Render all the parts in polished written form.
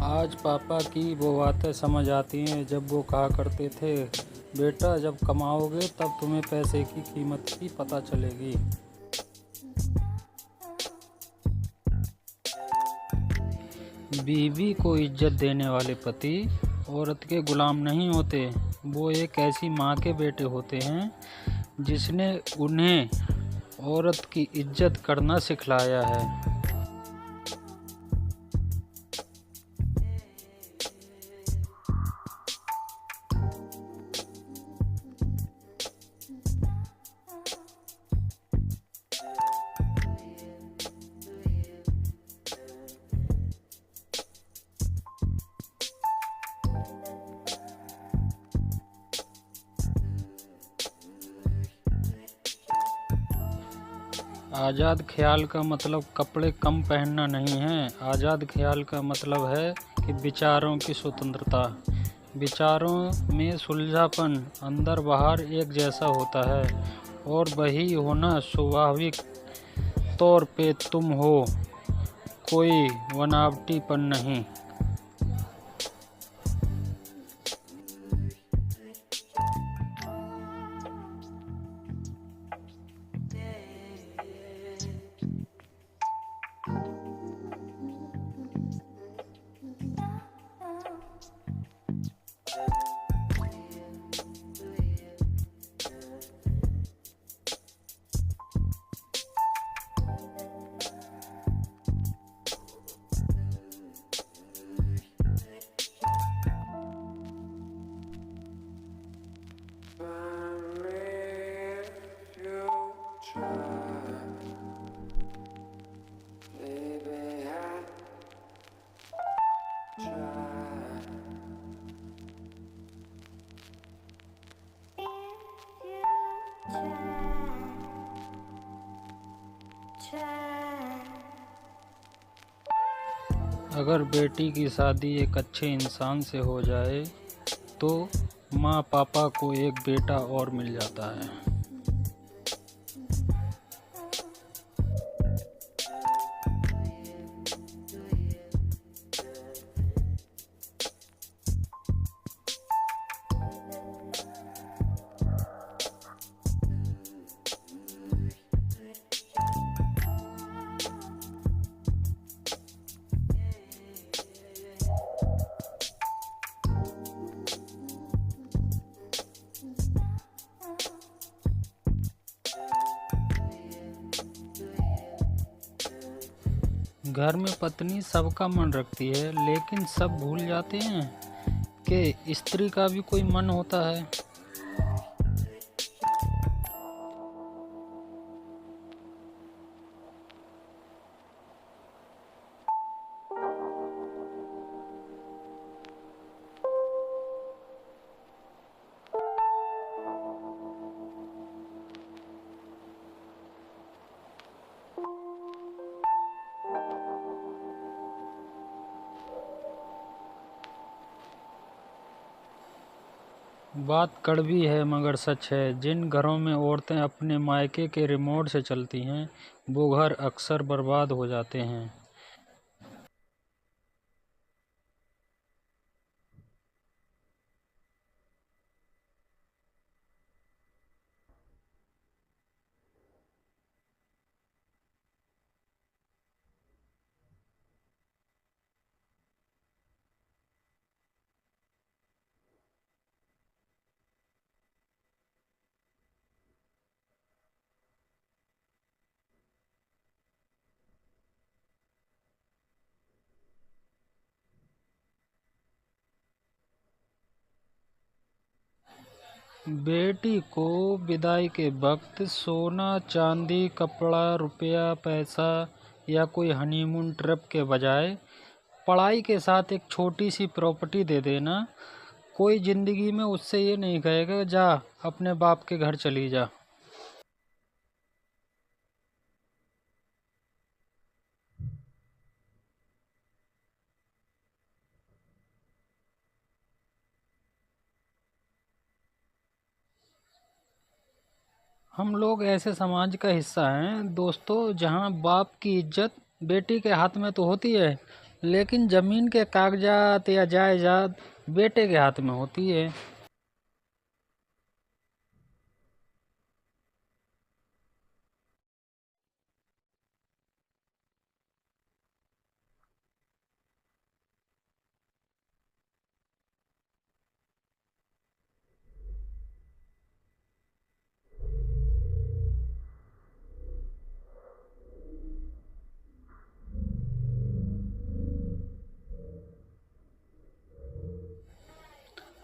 आज पापा की वो बातें समझ आती हैं जब वो कहा करते थे, बेटा जब कमाओगे तब तुम्हें पैसे की कीमत की पता चलेगी। बीवी को इज्जत देने वाले पति औरत के गुलाम नहीं होते, वो एक ऐसी माँ के बेटे होते हैं जिसने उन्हें औरत की इज्जत करना सिखलाया है। आज़ाद ख्याल का मतलब कपड़े कम पहनना नहीं है। आज़ाद ख्याल का मतलब है कि विचारों की स्वतंत्रता, विचारों में सुलझापन, अंदर बाहर एक जैसा होता है और वही होना स्वाभाविक तौर पे तुम हो, कोई बनावटीपन नहीं। अगर बेटी की शादी एक अच्छे इंसान से हो जाए तो माँ पापा को एक बेटा और मिल जाता है। घर में पत्नी सबका मन रखती है, लेकिन सब भूल जाते हैं कि स्त्री का भी कोई मन होता है। बात कड़वी है मगर सच है, जिन घरों में औरतें अपने मायके के रिमोट से चलती हैं वो घर अक्सर बर्बाद हो जाते हैं। बेटी को विदाई के वक्त सोना चांदी कपड़ा रुपया पैसा या कोई हनीमून ट्रिप के बजाय पढ़ाई के साथ एक छोटी सी प्रॉपर्टी दे देना, कोई जिंदगी में उससे ये नहीं कहेगा जा अपने बाप के घर चली जा। हम लोग ऐसे समाज का हिस्सा हैं दोस्तों, जहां बाप की इज्जत बेटी के हाथ में तो होती है, लेकिन जमीन के कागजात या जायदाद बेटे के हाथ में होती है।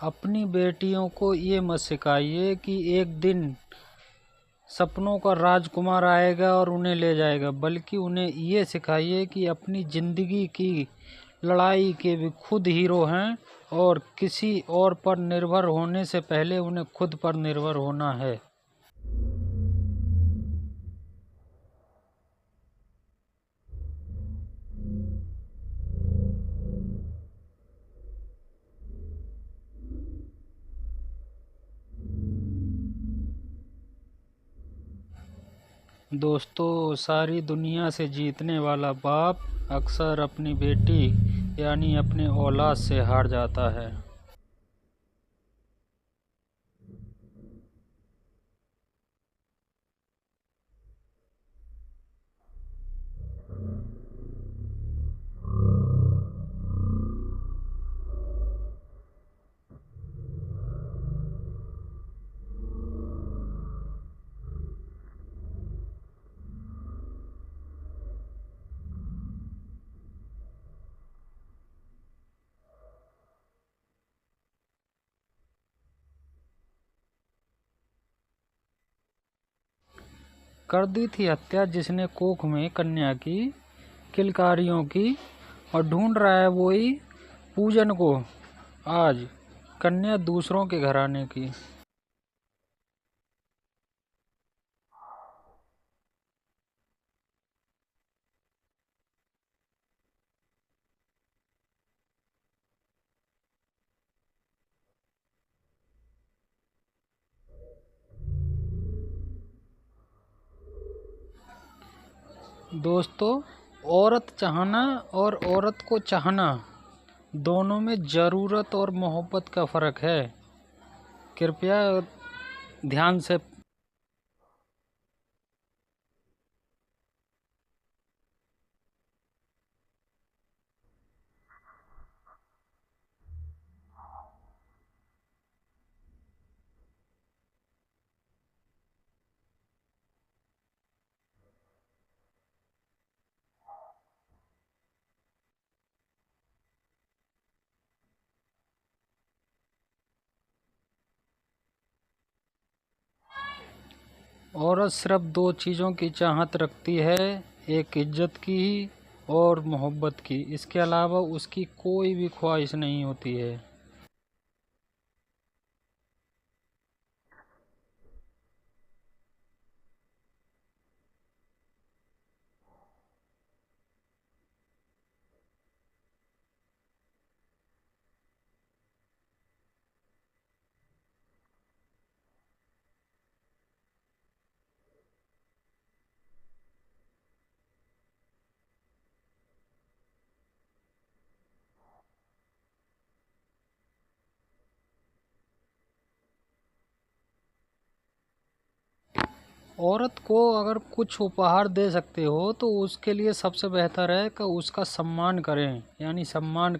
अपनी बेटियों को ये मत सिखाइए कि एक दिन सपनों का राजकुमार आएगा और उन्हें ले जाएगा, बल्कि उन्हें ये सिखाइए कि अपनी जिंदगी की लड़ाई के भी खुद हीरो हैं और किसी और पर निर्भर होने से पहले उन्हें खुद पर निर्भर होना है। दोस्तों, सारी दुनिया से जीतने वाला बाप अक्सर अपनी बेटी यानी अपने औलाद से हार जाता है। कर दी थी हत्या जिसने कोख में कन्या की किलकारियों की, और ढूंढ रहा है वही पूजन को आज, कन्या दूसरों के घराने की। दोस्तों, औरत चाहना और औरत को चाहना दोनों में ज़रूरत और मोहब्बत का फ़र्क है। कृपया ध्यान से। औरत सिर्फ दो चीज़ों की चाहत रखती है, एक इज्जत की और मोहब्बत की। इसके अलावा उसकी कोई भी ख्वाहिश नहीं होती है। औरत को अगर कुछ उपहार दे सकते हो तो उसके लिए सबसे बेहतर है कि उसका सम्मान करें, यानी सम्मान।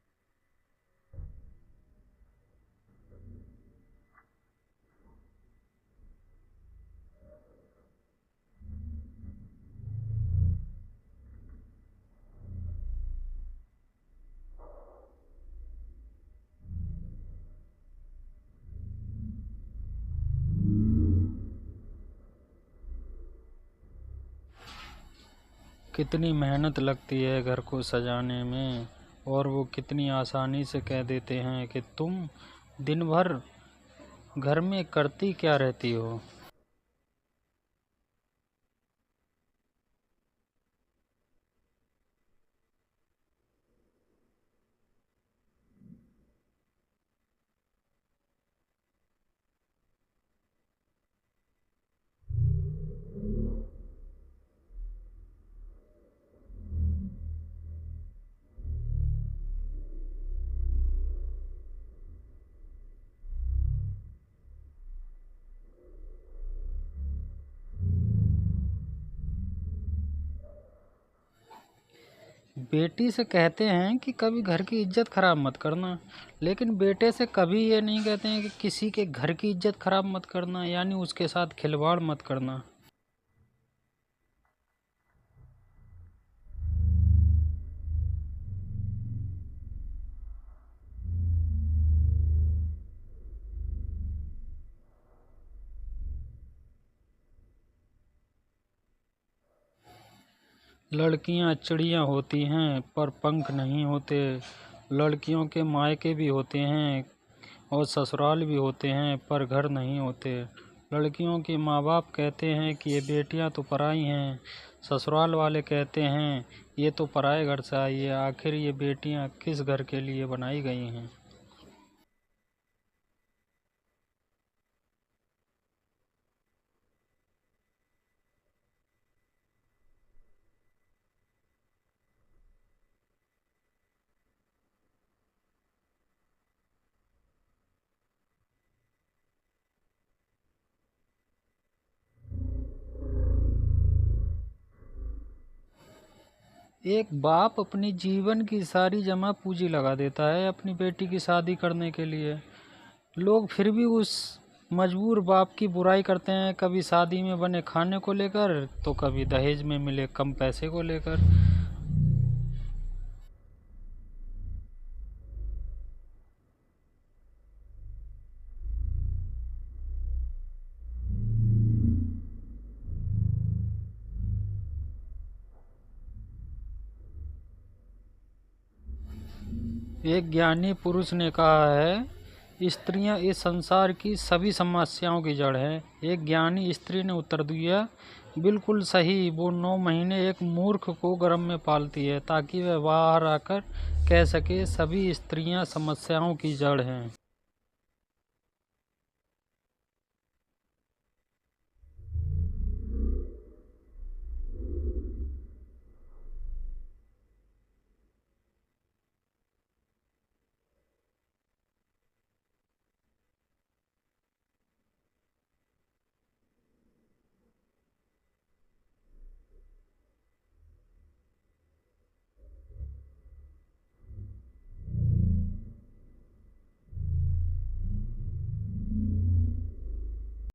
कितनी मेहनत लगती है घर को सजाने में, और वो कितनी आसानी से कह देते हैं कि तुम दिन भर घर में करती क्या रहती हो। बेटी से कहते हैं कि कभी घर की इज्जत खराब मत करना, लेकिन बेटे से कभी ये नहीं कहते हैं कि किसी के घर की इज्जत खराब मत करना, यानी उसके साथ खिलवाड़ मत करना। लड़कियां चिड़िया होती हैं पर पंख नहीं होते। लड़कियों के मायके भी होते हैं और ससुराल भी होते हैं पर घर नहीं होते। लड़कियों के माँ बाप कहते हैं कि ये बेटियां तो पराई हैं, ससुराल वाले कहते हैं ये तो पराए घर से आई है। आखिर ये बेटियां किस घर के लिए बनाई गई हैं? एक बाप अपनी जीवन की सारी जमा पूंजी लगा देता है अपनी बेटी की शादी करने के लिए। लोग फिर भी उस मजबूर बाप की बुराई करते हैं, कभी शादी में बने खाने को लेकर तो कभी दहेज में मिले कम पैसे को लेकर। एक ज्ञानी पुरुष ने कहा है, स्त्रियां इस संसार की सभी समस्याओं की जड़ है। एक ज्ञानी स्त्री ने उत्तर दिया, बिल्कुल सही, वो 9 महीने एक मूर्ख को गर्भ में पालती है ताकि वह बाहर आकर कह सके सभी स्त्रियां समस्याओं की जड़ हैं।